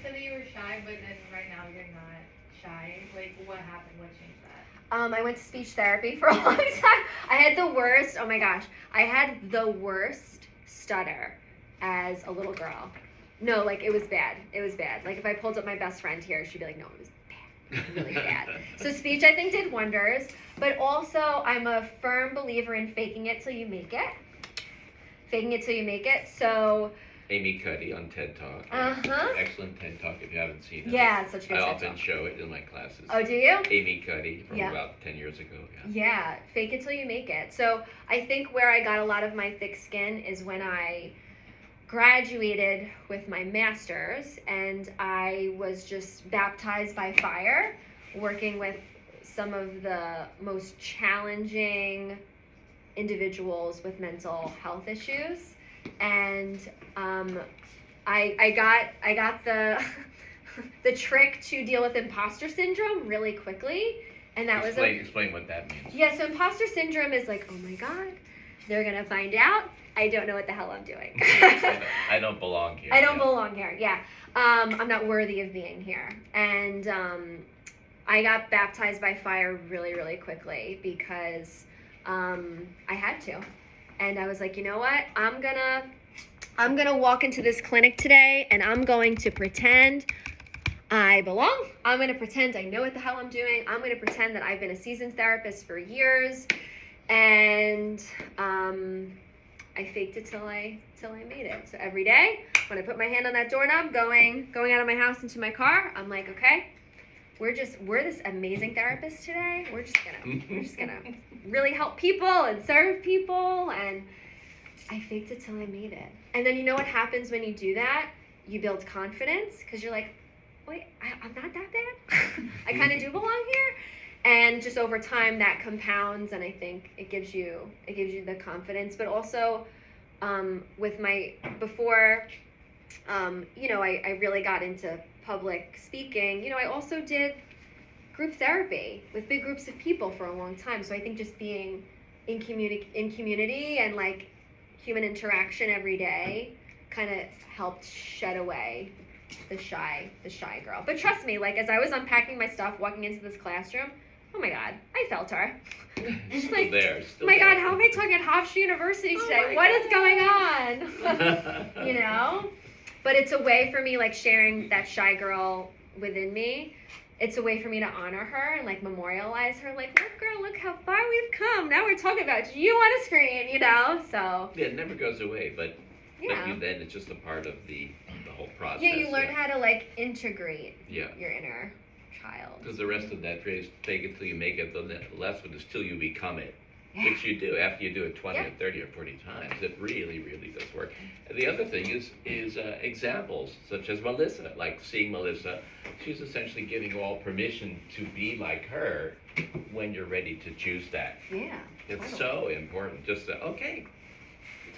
said that you were shy, but then right now you're not shy. Like, what happened? What changed that? I went to speech therapy for a long time. I had the worst, oh my gosh, I had the worst stutter as a little girl. No, like, it was bad. It was bad. Like, if I pulled up my best friend here, she'd be like, no, it was bad. Really bad. So speech, I think, did wonders. But also, I'm a firm believer in faking it till you make it. Faking it till you make it. So Amy Cuddy on TED Talk. Excellent TED Talk if you haven't seen it. Yeah, it's such a good I TED often Talk. show it in my classes. Oh, do you? Amy Cuddy from about 10 years ago. Yeah, fake it till you make it. So I think where I got a lot of my thick skin is when I graduated with my master's, and I was just baptized by fire, working with some of the most challenging individuals with mental health issues. And I got the the trick to deal with imposter syndrome really quickly, and that explain what that means. Yeah, so imposter syndrome is like, oh my god, they're gonna find out I don't know what the hell I'm doing. I don't belong here. I don't belong here. Yeah, I'm not worthy of being here. And I got baptized by fire really, really quickly because I had to. And I was like, you know what? I'm gonna walk into this clinic today, and I'm going to pretend I belong. I'm gonna pretend I know what the hell I'm doing. I'm gonna pretend that I've been a seasoned therapist for years, and I faked it till I made it. So every day, when I put my hand on that doorknob, going out of my house into my car, I'm like, okay, we're this amazing therapist today. We're just gonna really help people and serve people. And I faked it till I made it. And then you know what happens when you do that? You build confidence, because you're like, wait, I'm not that bad. I kind of do belong here. And just over time that compounds, and I think it gives you the confidence. But also, with my, before, you know, I really got into public speaking, you know, I also did group therapy with big groups of people for a long time. So I think just being in community and like human interaction every day kind of helped shed away the shy girl. But trust me, like as I was unpacking my stuff, walking into this classroom, oh my God, I felt her. It's Still like, there. oh my God, how am I talking at Hofstra University today? What is going on? You know? But it's a way for me, like sharing that shy girl within me. It's a way for me to honor her and like memorialize her. Like, look, girl, look how far we've come. Now we're talking about you on a screen, you know? So. Yeah, it never goes away, but Yeah. then it's just a part of the whole process. Yeah, you learn how to like integrate Yeah. your inner child. Because the rest of that phrase, fake it till you make it, the last one is till you become it. Yeah. Which you do after you do it 20 Yeah. or 30 or 40 times. It really, really does work. And the other thing is examples, such as Melissa. Like seeing Melissa, she's essentially giving you all permission to be like her when you're ready to choose that. Yeah. It's totally. so important. Just to, okay,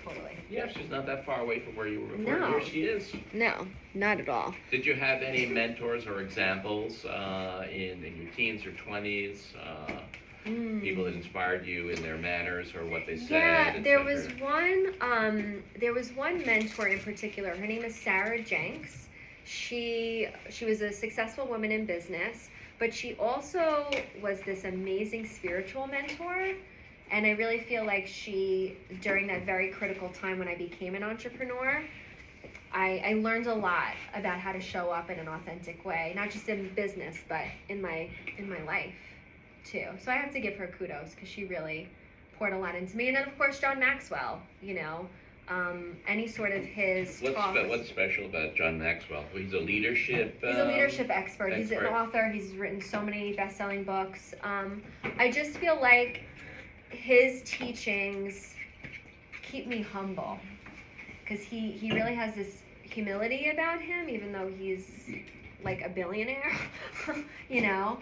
Totally. yeah, she's not that far away from where you were before. No. Here she is. No, not at all. Did you have any mentors or examples in your teens or 20s? People that inspired you in their manners or what they said? Yeah, there etc.? was one mentor in particular. Her name is Sarah Jenks. She was a successful woman in business, but she also was this amazing spiritual mentor. And I really feel like she, during that very critical time when I became an entrepreneur, I learned a lot about how to show up in an authentic way, not just in business, but in my life too. So I have to give her kudos because she really poured a lot into me. And then of course John Maxwell, you know, any sort of his talks. What's special about John Maxwell? He's a leadership. He's a leadership expert. He's an author. He's written so many best-selling books. I just feel like his teachings keep me humble because he really has this humility about him, even though he's like a billionaire, you know.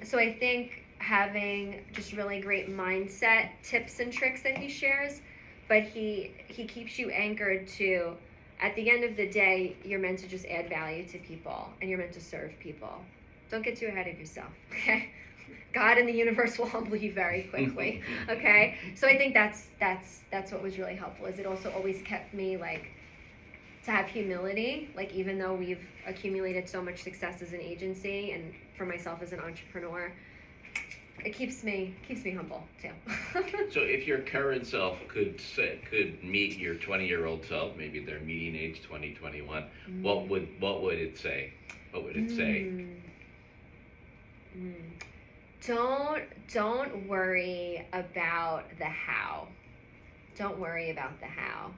So I think having just really great mindset tips and tricks that he shares, but he keeps you anchored to, at the end of the day, you're meant to just add value to people and you're meant to serve people. Don't get too ahead of yourself, okay? God and the universe will humble you very quickly, okay? So I think that's what was really helpful, is it also always kept me like to have humility, like even though we've accumulated so much success as an agency and for myself as an entrepreneur, it keeps me humble too. So if your current self could meet your 20-year-old self, maybe their median age 20, 21, what would it say? What would it say? Don't worry about the how. Don't worry about the how.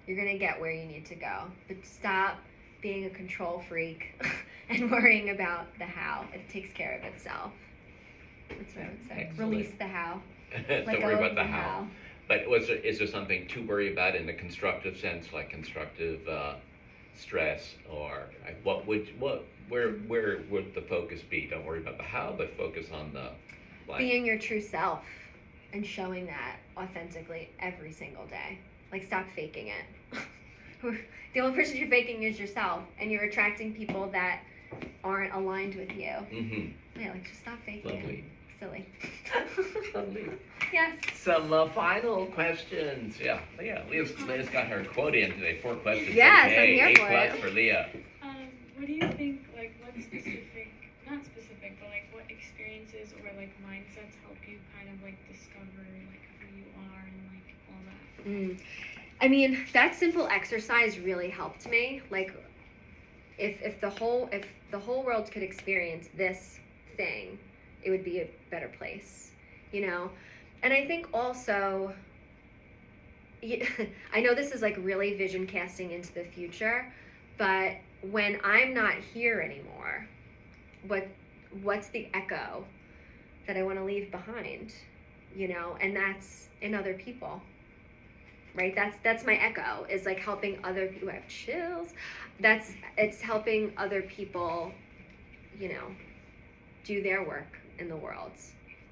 You're gonna get where you need to go. But stop being a control freak and worrying about the how. It takes care of itself. That's what I would say. Excellent. Release the how. Don't Let worry go about of the how. But is there something to worry about in a constructive sense, like constructive stress, or where would the focus be? Don't worry about the how, but focus on the blank. Being your true self and showing that authentically every single day. Like, stop faking it. The only person you're faking is yourself, and you're attracting people that aren't aligned with you. Mm-hmm. Yeah, like, just stop faking Lovely. it. Silly. Lovely. Yes. Some final questions. Yeah. Leah's got her quote in today. 4 questions. Yes, okay. I'm here for A+ it. for Leah. What do you think, like, what specific, not specific, but like what experiences or like mindsets help you kind of like discover like who you are and like all that? I mean, that simple exercise really helped me. Like, if the whole world could experience this thing, it would be a better place, you know? And I think also, I know this is like really vision casting into the future, but when I'm not here anymore, what's the echo that I want to leave behind, you know? And that's in other people, right? That's my echo, is like helping other people. I have chills. It's helping other people, you know, do their work in the world,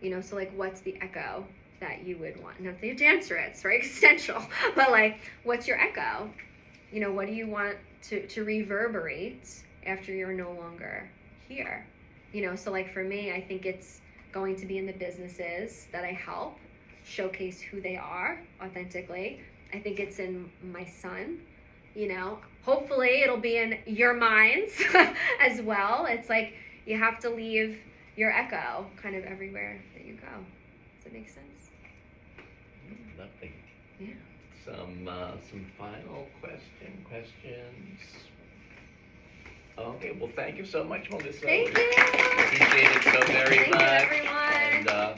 you know? So like, what's the echo that you would want? Not that you have to answer it, it's very existential, but like, what's your echo? You know, what do you want to reverberate after you're no longer here? You know, so like for me, I think it's going to be in the businesses that I help showcase who they are authentically. I think it's in my son, you know, hopefully it'll be in your minds as well. It's like you have to leave your echo kind of everywhere that you go. Does that make sense? Lovely. Yeah. Some final questions. Okay, well, thank you so much, Melissa. Thank you. Appreciate it so very Thank much. you, everyone. And